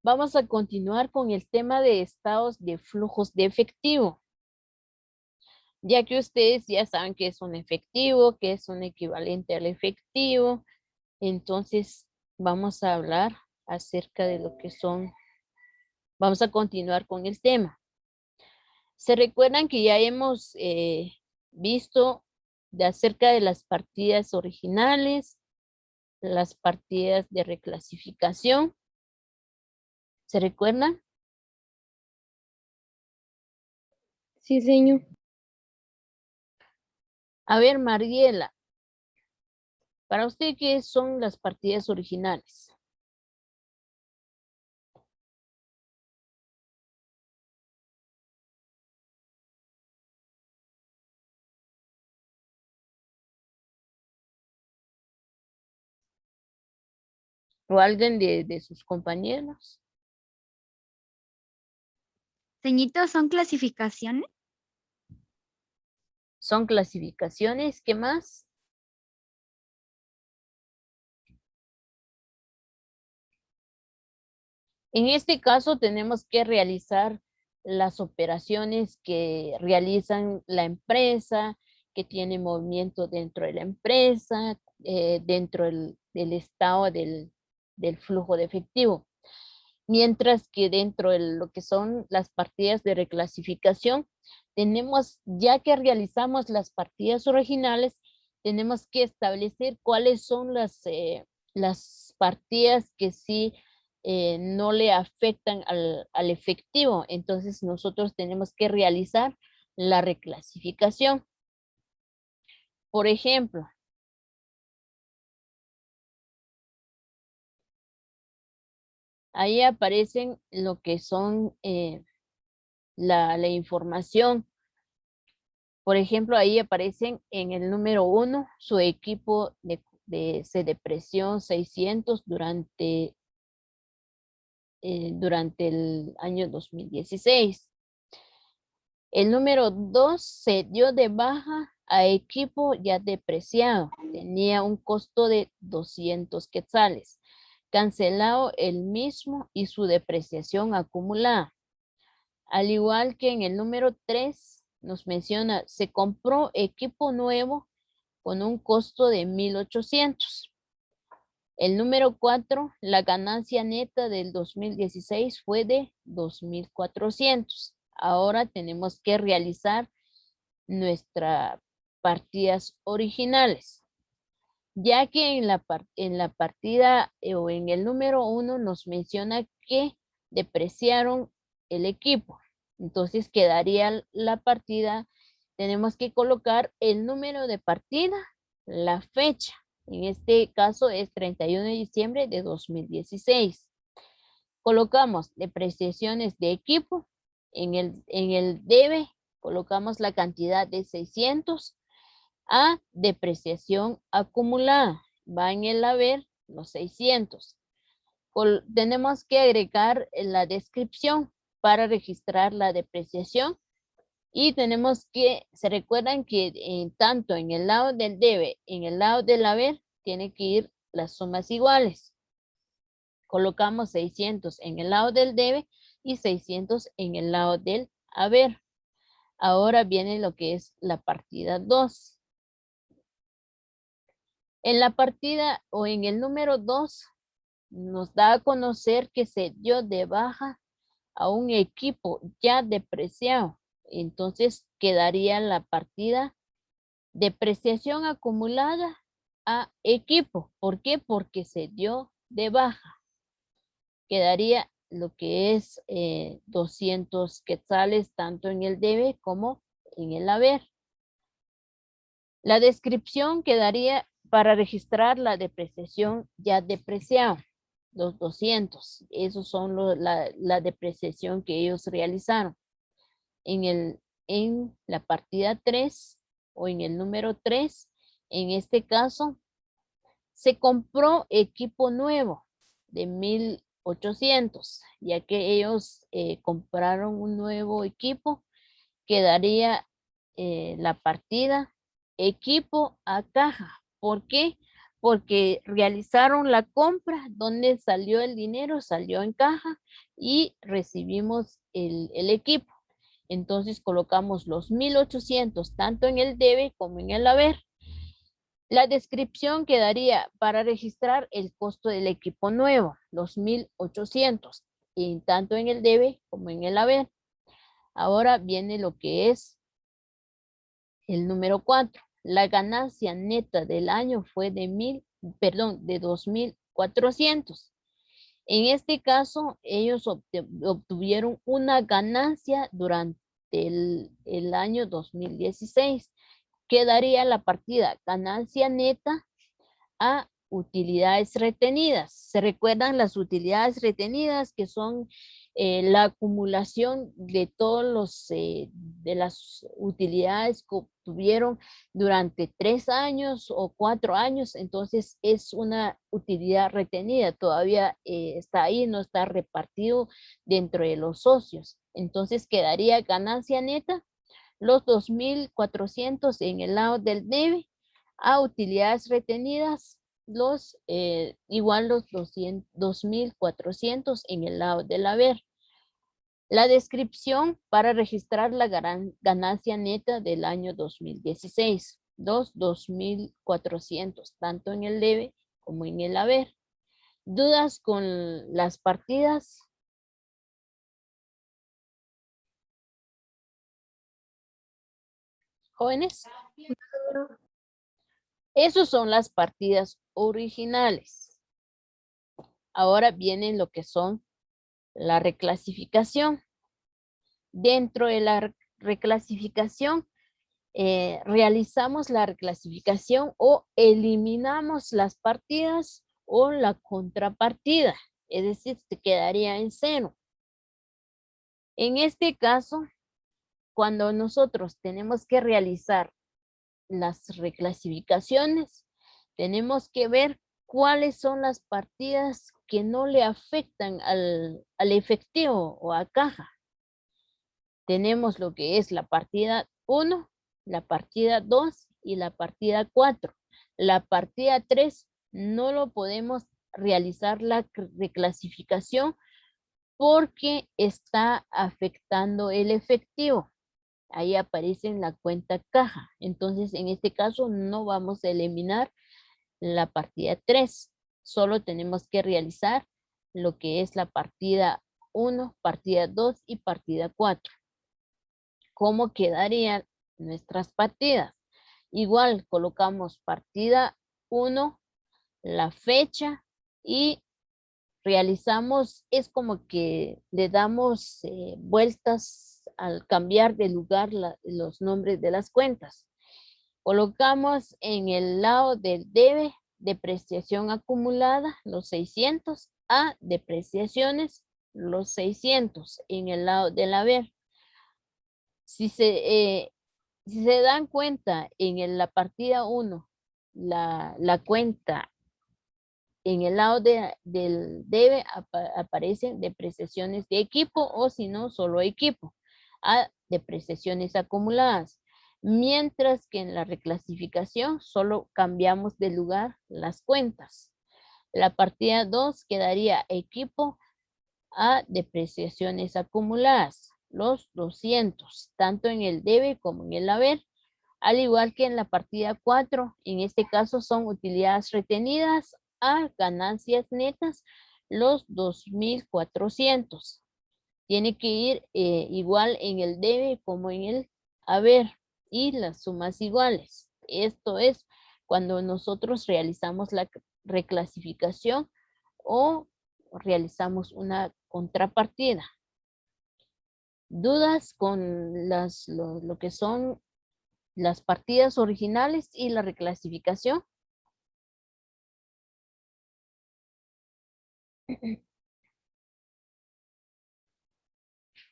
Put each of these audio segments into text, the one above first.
Vamos a continuar con el tema de estados de flujos de efectivo, ya que ustedes ya saben qué es un efectivo, qué es un equivalente al efectivo. Entonces vamos a hablar acerca de lo que son, vamos a continuar con el tema. ¿Se recuerdan que ya hemos visto de acerca de las partidas originales, las partidas de reclasificación? ¿Se recuerdan? Sí, señor. A ver, Mariela, para usted, ¿qué son las partidas originales? ¿O alguien de sus compañeros? Señito, ¿son clasificaciones? Son clasificaciones, ¿qué más? En este caso tenemos que realizar las operaciones que realizan la empresa, que tiene movimiento dentro de la empresa, dentro del estado del flujo de efectivo. Mientras que dentro de lo que son las partidas de reclasificación, tenemos, ya que realizamos las partidas originales, tenemos que establecer cuáles son las partidas que sí no le afectan al efectivo. Entonces nosotros tenemos que realizar la reclasificación. Por ejemplo, ahí aparecen lo que son la información. Por ejemplo, ahí aparecen en el número 1 su equipo de depresión 600 durante el año 2016. El número 2 se dio de baja a equipo ya depreciado. Tenía un costo de 200 quetzales. Cancelado el mismo y su depreciación acumulada. Al igual que en el número 3 nos menciona, se compró equipo nuevo con un costo de 1,800. El número 4, la ganancia neta del 2016 fue de 2,400. Ahora tenemos que realizar nuestras partidas originales, ya que en la partida o en el número 1 nos menciona que depreciaron el equipo. Entonces quedaría la partida, tenemos que colocar el número de partida, la fecha. En este caso es 31 de diciembre de 2016. Colocamos depreciaciones de equipo. En el debe colocamos la cantidad de 600 a depreciación acumulada. Va en el haber los 600. Tenemos que agregar la descripción para registrar la depreciación y tenemos que, se recuerdan que tanto en el lado del debe, en el lado del haber, tiene que ir las sumas iguales. Colocamos 600 en el lado del debe y 600 en el lado del haber. Ahora viene lo que es la partida 2. En la partida o en el número 2 nos da a conocer que se dio de baja a un equipo ya depreciado. Entonces quedaría la partida depreciación acumulada a equipo. ¿Por qué? Porque se dio de baja. Quedaría lo que es 200 quetzales tanto en el debe como en el haber. La descripción quedaría para registrar la depreciación ya depreciada, los 200. Esos son la depreciación que ellos realizaron. En la partida 3 o en el número 3, en este caso, se compró equipo nuevo de 1,800, ya que ellos compraron un nuevo equipo, quedaría la partida equipo a caja. ¿Por qué? porque realizaron la compra, donde salió el dinero, salió en caja y recibimos el equipo. Entonces colocamos los 1,800 tanto en el debe como en el haber. La descripción quedaría para registrar el costo del equipo nuevo, los 1,800, y tanto en el debe como en el haber. Ahora viene lo que es el número 4. La ganancia neta del año fue de 2,400. En este caso, ellos obtuvieron una ganancia durante el año 2016. Quedaría la partida ganancia neta a utilidades retenidas. ¿Se recuerdan las utilidades retenidas, que son la acumulación de todos los de las utilidades que obtuvieron durante 3 años o 4 años? Entonces es una utilidad retenida, todavía está ahí, no está repartido dentro de los socios. Entonces quedaría ganancia neta los 2,400 en el lado del debe, a utilidades retenidas igual los 2,400 en el lado del haber. La descripción para registrar la ganancia neta del año 2016, los 2,400, tanto en el debe como en el haber. ¿Dudas con las partidas? Jóvenes. Esas son las partidas originales. Ahora vienen lo que son la reclasificación. Dentro de la reclasificación, realizamos la reclasificación o eliminamos las partidas o la contrapartida. Es decir, se quedaría en cero. En este caso, cuando nosotros tenemos que realizar las reclasificaciones, tenemos que ver cuáles son las partidas que no le afectan al efectivo o a caja. Tenemos lo que es la partida 1, la partida 2 y la partida 4. La partida 3 no lo podemos realizar la reclasificación porque está afectando el efectivo. Ahí aparece en la cuenta caja. Entonces, en este caso, no vamos a eliminar la partida 3. Solo tenemos que realizar lo que es la partida 1, partida 2 y partida 4. ¿Cómo quedarían nuestras partidas? Igual colocamos partida 1, la fecha y realizamos, es como que le damos vueltas al cambiar de lugar los nombres de las cuentas. Colocamos en el lado del debe depreciación acumulada los 600 a depreciaciones los 600 en el lado del haber. Si se dan cuenta en la partida 1, la cuenta en el lado del debe aparecen depreciaciones de equipo o si no, solo equipo, a depreciaciones acumuladas. Mientras que en la reclasificación solo cambiamos de lugar las cuentas. La partida 2 quedaría equipo a depreciaciones acumuladas, los 200, tanto en el debe como en el haber. Al igual que en la partida 4, en este caso son utilidades retenidas a ganancias netas, los 2,400. Tiene que ir igual en el debe como en el haber y las sumas iguales. Esto es cuando nosotros realizamos la reclasificación o realizamos una contrapartida. ¿Dudas con lo que son las partidas originales y la reclasificación?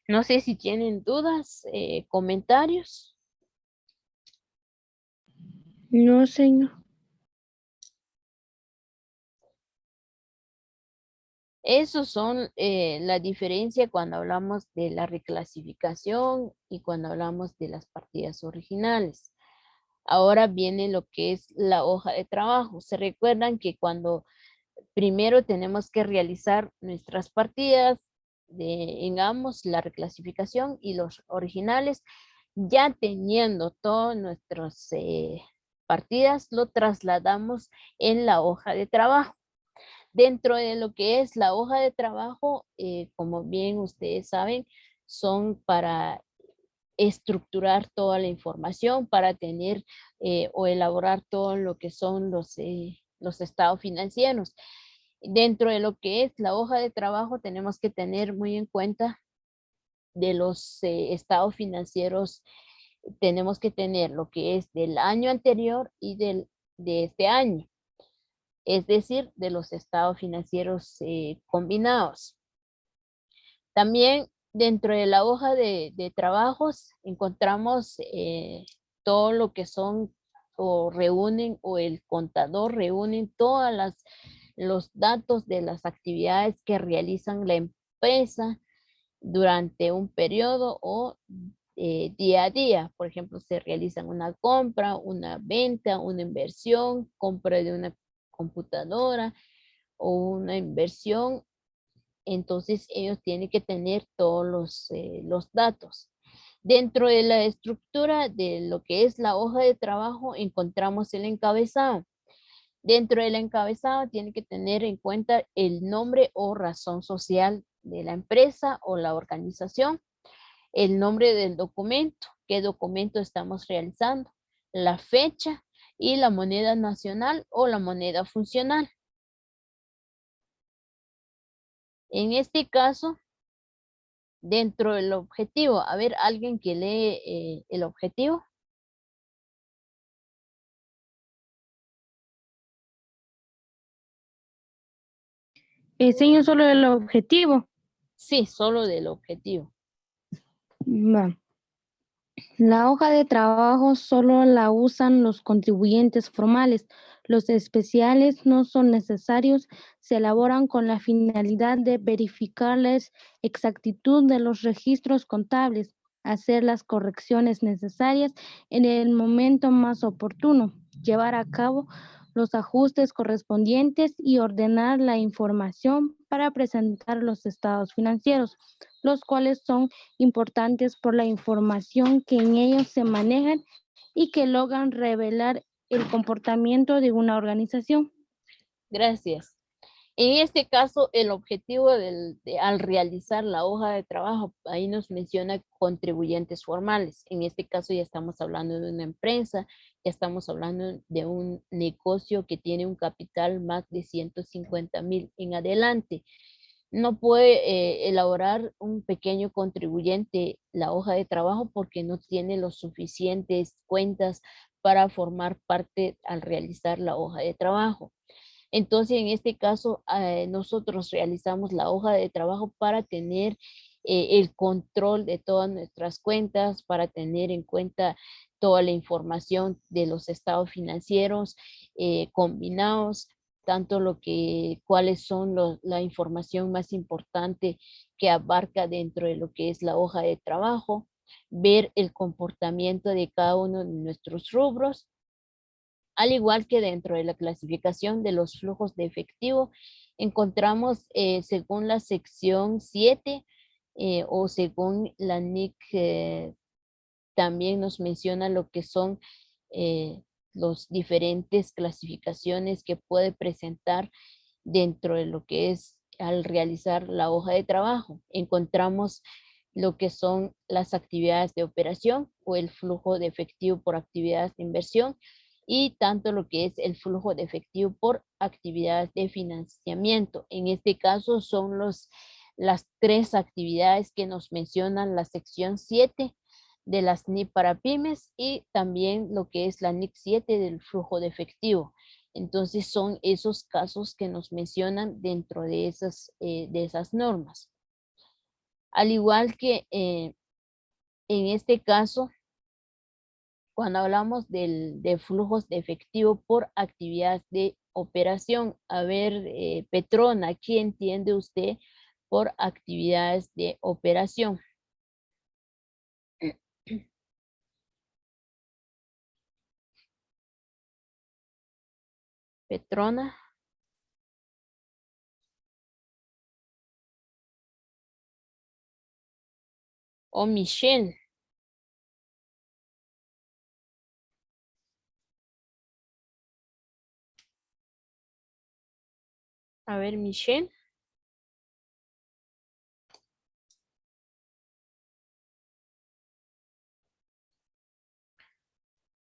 No sé si tienen dudas, comentarios. No, señor. Esos son la diferencia cuando hablamos de la reclasificación y cuando hablamos de las partidas originales. Ahora viene lo que es la hoja de trabajo. Se recuerdan que cuando primero tenemos que realizar nuestras partidas, digamos, la reclasificación y los originales, ya teniendo todas nuestras partidas, lo trasladamos en la hoja de trabajo. Dentro de lo que es la hoja de trabajo, como bien ustedes saben, son para estructurar toda la información, para tener o elaborar todo lo que son los estados financieros. Dentro de lo que es la hoja de trabajo, tenemos que tener muy en cuenta de los estados financieros, tenemos que tener lo que es del año anterior y de este año, es decir, de los estados financieros combinados. También dentro de la hoja de trabajos encontramos todo lo que son o reúnen o el contador reúnen todas los datos de las actividades que realizan la empresa durante un periodo o día a día. Por ejemplo, se realizan una compra, una venta, una inversión, compra de una computadora o una inversión. Entonces ellos tienen que tener todos los datos. Dentro de la estructura de lo que es la hoja de trabajo encontramos el encabezado. Dentro del encabezado tiene que tener en cuenta el nombre o razón social de la empresa o la organización, el nombre del documento, qué documento estamos realizando, la fecha y la moneda nacional o la moneda funcional. En este caso, dentro del objetivo, a ver, alguien que lee el objetivo. Señor, solo el objetivo. Sí, solo del objetivo. Va. La hoja de trabajo solo la usan los contribuyentes formales. Los especiales no son necesarios. Se elaboran con la finalidad de verificar la exactitud de los registros contables, hacer las correcciones necesarias en el momento más oportuno, llevar a cabo los ajustes correspondientes y ordenar la información para presentar los estados financieros, los cuales son importantes por la información que en ellos se manejan y que logran revelar el comportamiento de una organización. Gracias. En este caso, el objetivo al realizar la hoja de trabajo, ahí nos menciona contribuyentes formales. En este caso ya estamos hablando de una empresa, ya estamos hablando de un negocio que tiene un capital más de 150,000 en adelante. No puede elaborar un pequeño contribuyente la hoja de trabajo porque no tiene los suficientes cuentas para formar parte al realizar la hoja de trabajo. Entonces, en este caso, nosotros realizamos la hoja de trabajo para tener el control de todas nuestras cuentas, para tener en cuenta toda la información de los estados financieros combinados, tanto cuáles son la información más importante que abarca dentro de lo que es la hoja de trabajo, ver el comportamiento de cada uno de nuestros rubros, al igual que dentro de la clasificación de los flujos de efectivo, encontramos según la sección 7 o según la NIC, también nos menciona lo que son los diferentes clasificaciones que puede presentar dentro de lo que es al realizar la hoja de trabajo. Encontramos lo que son las actividades de operación o el flujo de efectivo por actividades de inversión y tanto lo que es el flujo de efectivo por actividades de financiamiento. En este caso son las tres actividades que nos mencionan la sección 7 de las NIP para pymes y también lo que es la NIC 7 del flujo de efectivo. Entonces son esos casos que nos mencionan dentro de esas normas. Al igual que en este caso, cuando hablamos de flujos de efectivo por actividades de operación, a ver, Petrona, ¿qué entiende usted por actividades de operación? Petrona. O Michelle. A ver, Michelle.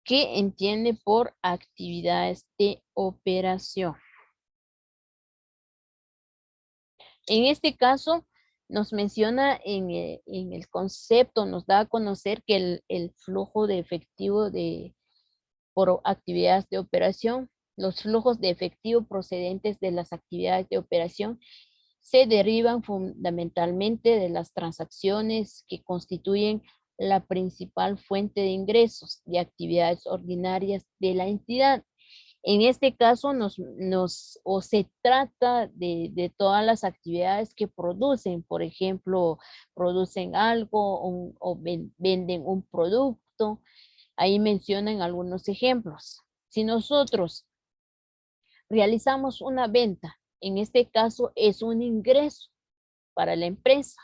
¿Qué entiende por actividades de operación? En este caso, nos menciona en el concepto, nos da a conocer que el flujo de efectivo por actividades de operación, los flujos de efectivo procedentes de las actividades de operación se derivan fundamentalmente de las transacciones que constituyen la principal fuente de ingresos de actividades ordinarias de la entidad. En este caso o se trata de todas las actividades que producen, por ejemplo, producen algo venden un producto. Ahí mencionan algunos ejemplos. Si nosotros realizamos una venta, en este caso es un ingreso para la empresa.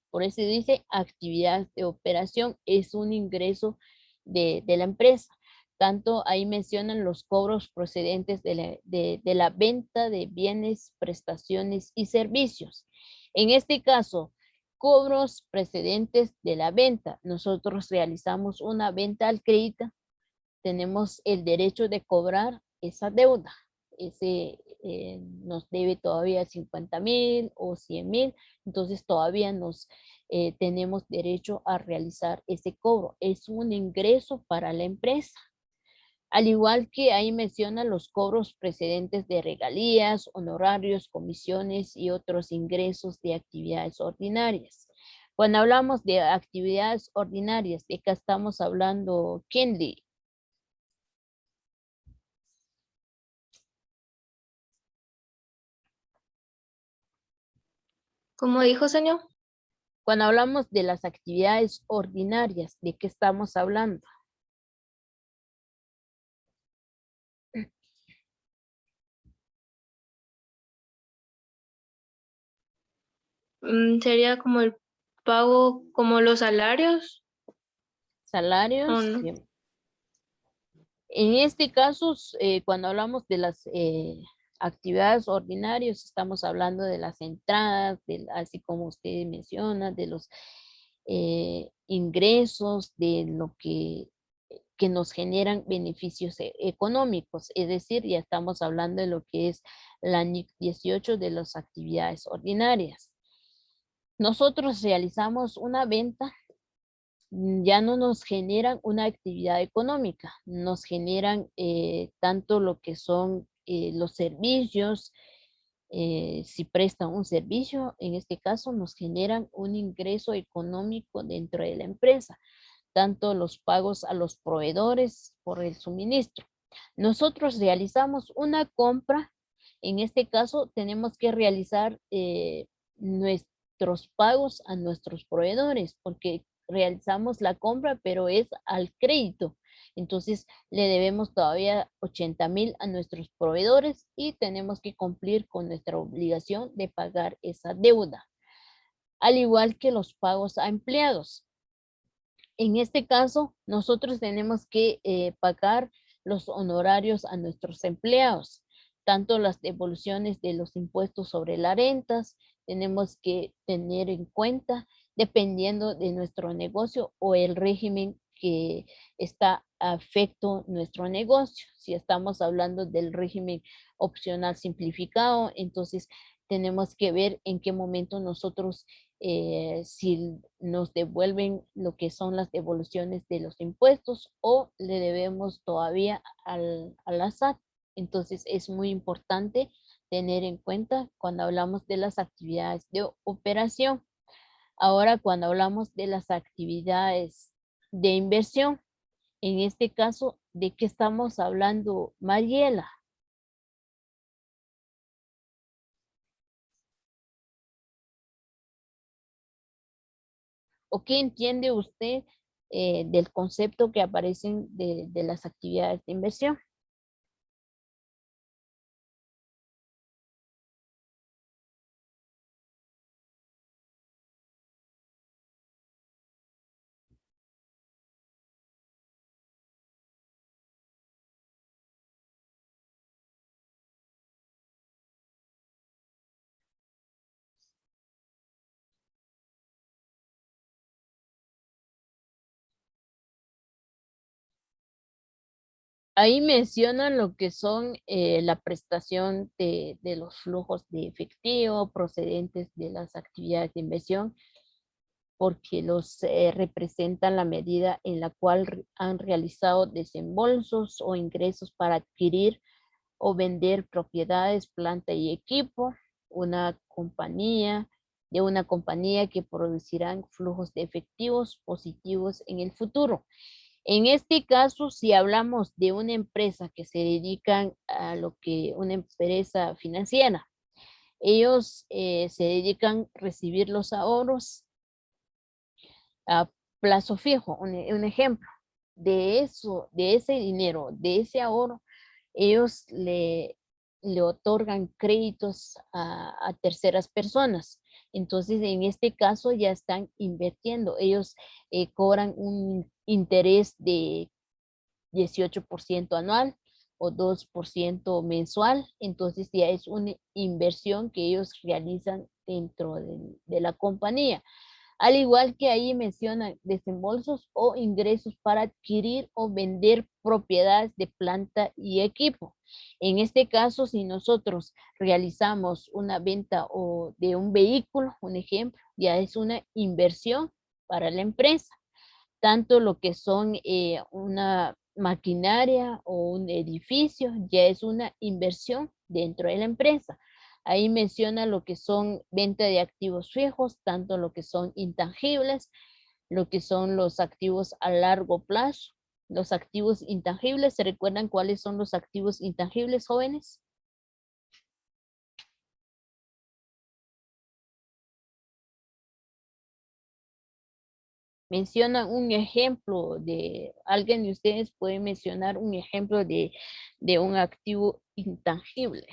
Por eso dice actividad de operación, es un ingreso de la empresa. Tanto ahí mencionan los cobros procedentes de la venta de bienes, prestaciones y servicios. En este caso, cobros precedentes de la venta. Nosotros realizamos una venta al crédito, tenemos el derecho de cobrar esa deuda. Ese nos debe todavía 50,000 o 100,000, entonces todavía tenemos derecho a realizar ese cobro. Es un ingreso para la empresa. Al igual que ahí menciona los cobros precedentes de regalías, honorarios, comisiones y otros ingresos de actividades ordinarias. Cuando hablamos de actividades ordinarias, ¿de qué estamos hablando, Kenley? ¿Cómo dijo, señor? Cuando hablamos de las actividades ordinarias, ¿de qué estamos hablando? Sería como el pago, como los salarios. Salarios. ¿O no? Bien. En este caso, cuando hablamos de las actividades ordinarias, estamos hablando de las entradas, así como usted menciona, de los ingresos, de lo que nos generan beneficios económicos. Es decir, ya estamos hablando de lo que es la NIC 18 de las actividades ordinarias. Nosotros realizamos una venta, ya no nos generan una actividad económica, nos generan tanto lo que son los servicios, si prestan un servicio, en este caso nos generan un ingreso económico dentro de la empresa, tanto los pagos a los proveedores por el suministro. Nosotros realizamos una compra, en este caso tenemos que realizar nuestros pagos a nuestros proveedores, porque realizamos la compra, pero es al crédito. Entonces le debemos todavía 80,000 a nuestros proveedores y tenemos que cumplir con nuestra obligación de pagar esa deuda. Al igual que los pagos a empleados. En este caso, nosotros tenemos que pagar los honorarios a nuestros empleados, tanto las devoluciones de los impuestos sobre las rentas, tenemos que tener en cuenta, dependiendo de nuestro negocio o el régimen que está afecto nuestro negocio. Si estamos hablando del régimen opcional simplificado, entonces tenemos que ver en qué momento nosotros si nos devuelven lo que son las devoluciones de los impuestos o le debemos todavía a la SAT. Entonces es muy importante tener en cuenta cuando hablamos de las actividades de operación. Ahora, cuando hablamos de las actividades de inversión, en este caso, ¿de qué estamos hablando, Mariela? ¿O qué entiende usted del concepto que aparecen de las actividades de inversión? Ahí mencionan lo que son la prestación de los flujos de efectivo procedentes de las actividades de inversión, porque los representan la medida en la cual han realizado desembolsos o ingresos para adquirir o vender propiedades, planta y equipo, de una compañía que producirán flujos de efectivos positivos en el futuro. En este caso, si hablamos de una empresa que se dedican a lo que una empresa financiera, ellos se dedican a recibir los ahorros a plazo fijo. Un ejemplo de eso, de ese dinero, de ese ahorro, ellos le otorgan créditos a terceras personas. Entonces, en este caso ya están invirtiendo. Ellos cobran un interés de 18% anual o 2% mensual. Entonces ya es una inversión que ellos realizan dentro de la compañía. Al igual que ahí menciona desembolsos o ingresos para adquirir o vender propiedades de planta y equipo. En este caso, si nosotros realizamos una venta o de un vehículo, un ejemplo, ya es una inversión para la empresa. Tanto lo que son una maquinaria o un edificio, ya es una inversión dentro de la empresa. Ahí menciona lo que son venta de activos fijos, tanto lo que son intangibles, lo que son los activos a largo plazo. Los activos intangibles, ¿se recuerdan cuáles son los activos intangibles, jóvenes? Menciona un ejemplo de, alguien de ustedes puede mencionar un ejemplo de un activo intangible.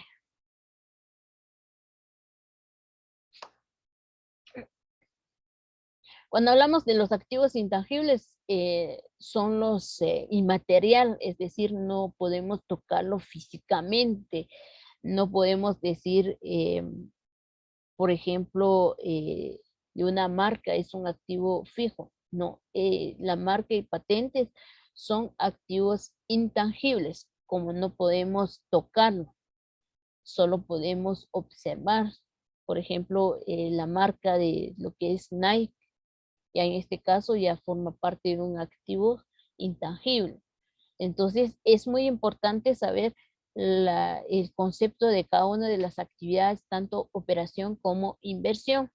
Cuando hablamos de los activos intangibles, son los inmaterial, es decir, no podemos tocarlo físicamente, no podemos decir, por ejemplo, de una marca es un activo fijo. No, la marca y patentes son activos intangibles, como no podemos tocarlo, solo podemos observar. Por ejemplo, la marca de lo que es Nike, ya en este caso ya forma parte de un activo intangible. Entonces, es muy importante saber el concepto de cada una de las actividades, tanto operación como inversión.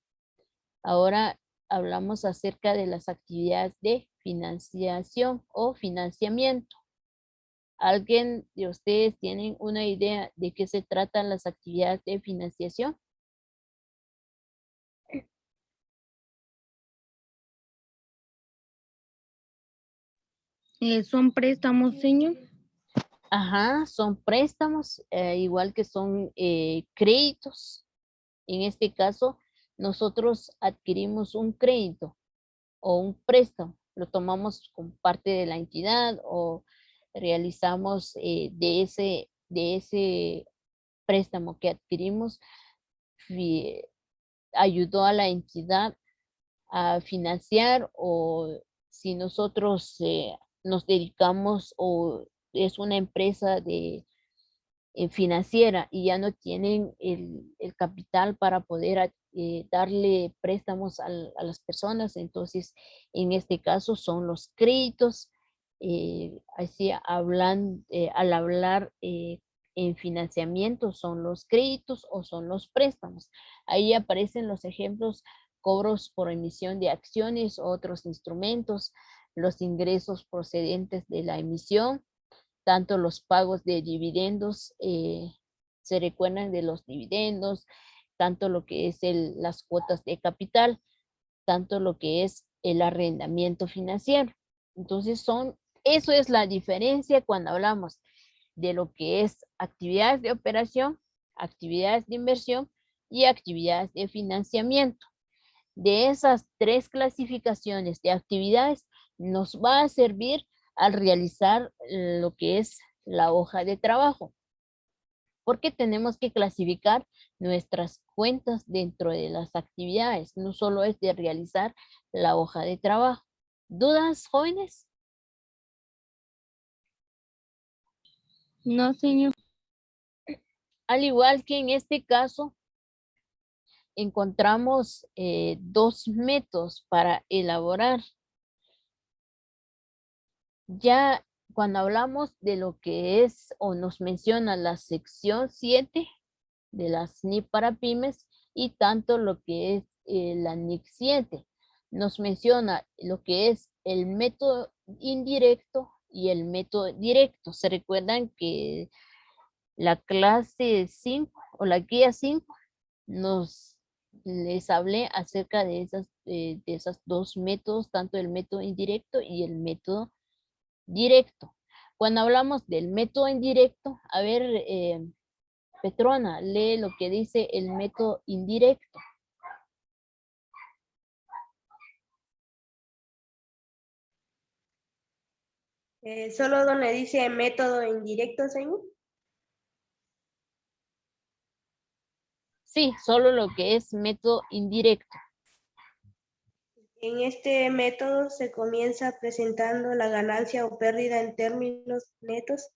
Ahora hablamos acerca de las actividades de financiación o financiamiento. ¿Alguien de ustedes tienen una idea de qué se tratan las actividades de financiación? ¿Son préstamos, señor? Ajá, son préstamos, igual que son créditos. En este caso, nosotros adquirimos un crédito o un préstamo, lo tomamos como parte de la entidad o realizamos de ese préstamo que adquirimos, ayudó a la entidad a financiar, o si nosotros nos dedicamos o es una empresa financiera y ya no tienen el capital para poder darle préstamos a las personas, entonces en este caso son los créditos. Así al hablar en financiamiento son los créditos o son los préstamos. Ahí aparecen los ejemplos: cobros por emisión de acciones, otros instrumentos, los ingresos procedentes de la emisión, tanto los pagos de dividendos, se recuerdan de los dividendos, tanto lo que es las cuotas de capital, tanto lo que es el arrendamiento financiero. Entonces eso es la diferencia cuando hablamos de lo que es actividades de operación, actividades de inversión y actividades de financiamiento. De esas tres clasificaciones de actividades nos va a servir al realizar lo que es la hoja de trabajo, porque tenemos que clasificar nuestras cuentas dentro de las actividades, no solo es de realizar la hoja de trabajo. ¿Dudas, jóvenes? No, señor. Al igual que en este caso, encontramos dos métodos para elaborar. Ya cuando hablamos de lo que es o nos menciona la sección 7 de las NIP para pymes y tanto lo que es la NIC 7, nos menciona lo que es el método indirecto y el método directo. ¿Se recuerdan que la clase 5 o la guía 5 les hablé acerca de esos dos métodos, tanto el método indirecto y el método directo? Cuando hablamos del método indirecto, a ver, Petrona, lee lo que dice el método indirecto. Solo donde dice método indirecto, señor. Sí, solo lo que es método indirecto. En este método se comienza presentando la ganancia o pérdida en términos netos,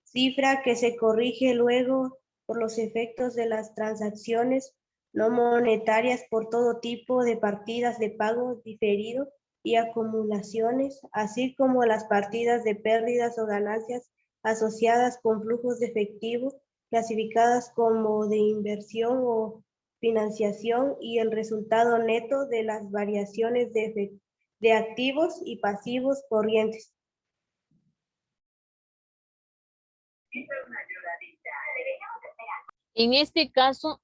cifra que se corrige luego por los efectos de las transacciones no monetarias por todo tipo de partidas de pago diferido y acumulaciones, así como las partidas de pérdidas o ganancias asociadas con flujos de efectivo, clasificadas como de inversión o financiación, y el resultado neto de las variaciones de activos y pasivos corrientes. En este caso,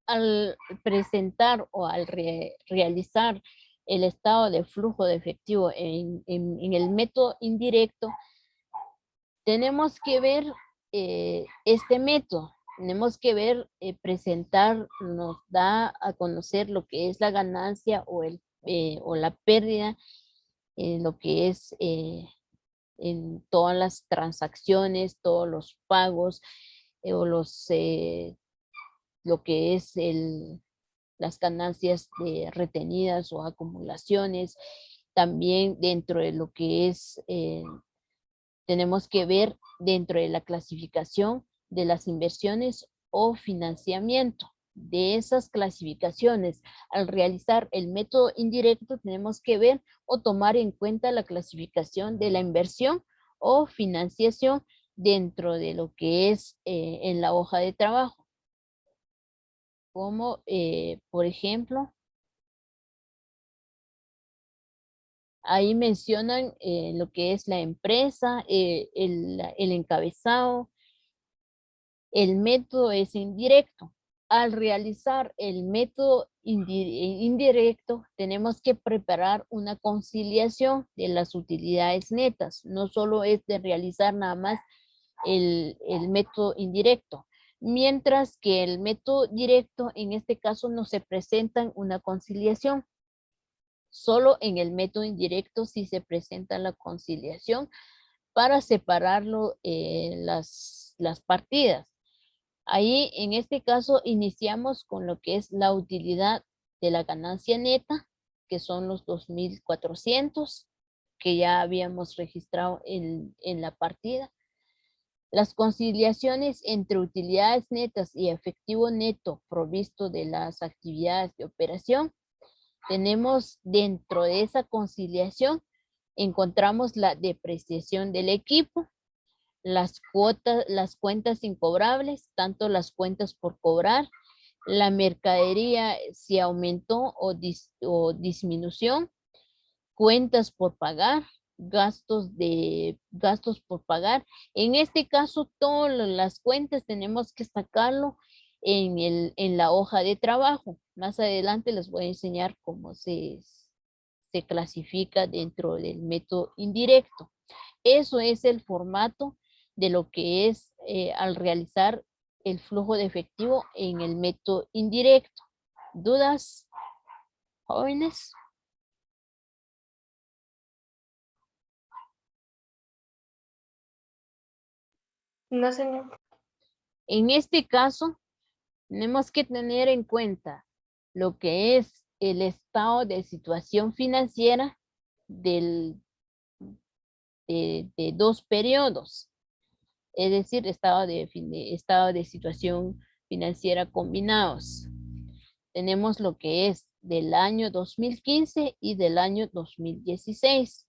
al presentar o al realizar el estado de flujo de efectivo en el método indirecto, tenemos que ver este método. Tenemos que ver, presentar, nos da a conocer lo que es la ganancia o la pérdida, lo que es en todas las transacciones, todos los pagos, o lo que es las ganancias retenidas o acumulaciones. También dentro de lo que es, tenemos que ver dentro de la clasificación de las inversiones o financiamiento. De esas clasificaciones, al realizar el método indirecto, tenemos que ver o tomar en cuenta la clasificación de la inversión o financiación dentro de lo que es en la hoja de trabajo. Como, por ejemplo, ahí mencionan lo que es la empresa, el encabezado. El método es indirecto. Al realizar el método indirecto, tenemos que preparar una conciliación de las utilidades netas. No solo es de realizar nada más el método indirecto. Mientras que el método directo, en este caso, no se presenta una conciliación. Solo en el método indirecto sí se presenta la conciliación para separarlo las partidas. Ahí, en este caso, iniciamos con lo que es la utilidad de la ganancia neta, que son los 2,400, que ya habíamos registrado en la partida. Las conciliaciones entre utilidades netas y efectivo neto provisto de las actividades de operación. Tenemos dentro de esa conciliación, encontramos la depreciación del equipo, las cuentas incobrables, tanto las cuentas por cobrar, la mercadería si aumentó o disminución, cuentas por pagar, gastos por pagar. En este caso, todas las cuentas tenemos que sacarlo en la hoja de trabajo. Más adelante les voy a enseñar cómo se clasifica dentro del método indirecto. Eso es el formato de lo que es al realizar el flujo de efectivo en el método indirecto. ¿Dudas, jóvenes? No, señor. En este caso, tenemos que tener en cuenta lo que es el estado de situación financiera de dos periodos. es decir, estado de situación financiera combinados. Tenemos lo que es del año 2015 y del año 2016.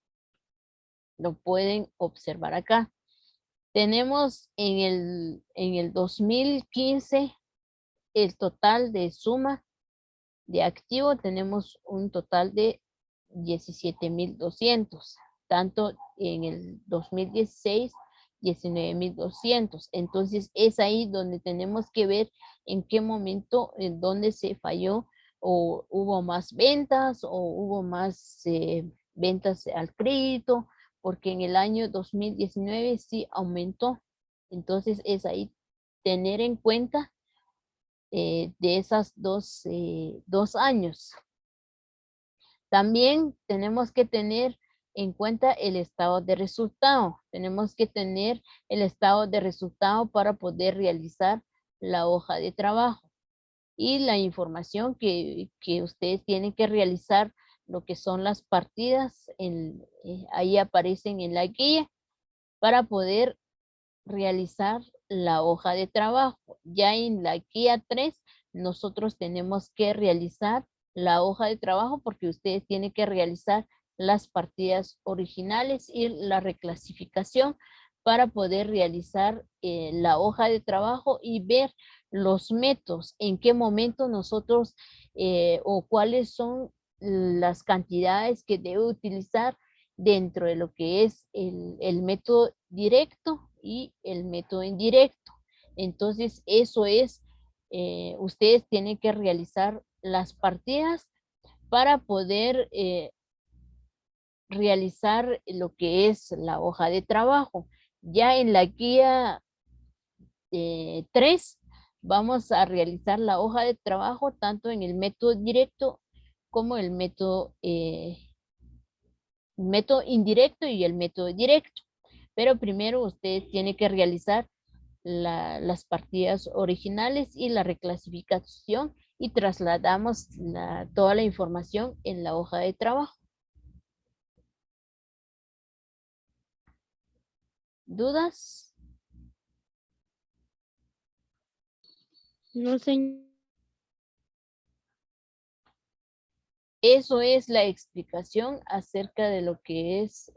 Lo pueden observar acá. Tenemos en el 2015 el total de suma de activo, tenemos un total de 17,200. Tanto en el 2016, 19,200. Entonces es ahí donde tenemos que ver en qué momento, en dónde se falló, o hubo más ventas o hubo más ventas al crédito, porque en el año 2019 sí aumentó. Entonces es ahí tener en cuenta de esas dos años. También tenemos que tener en cuenta el estado de resultado. Tenemos que tener el estado de resultado para poder realizar la hoja de trabajo. Y la información que ustedes tienen que realizar, lo que son las partidas, ahí aparecen en la guía para poder realizar la hoja de trabajo. Ya en la guía 3, nosotros tenemos que realizar la hoja de trabajo porque ustedes tienen que realizar las partidas originales y la reclasificación para poder realizar la hoja de trabajo y ver los métodos, en qué momento nosotros o cuáles son las cantidades que debe utilizar dentro de lo que es el método directo y el método indirecto. Entonces, eso es, ustedes tienen que realizar las partidas para poder realizar lo que es la hoja de trabajo. Ya en la guía 3 vamos a realizar la hoja de trabajo tanto en el método directo como el método indirecto y el método directo. Pero primero usted tiene que realizar las partidas originales y la reclasificación y trasladamos toda la información en la hoja de trabajo. ¿Dudas? No sé. Eso es la explicación acerca de lo que es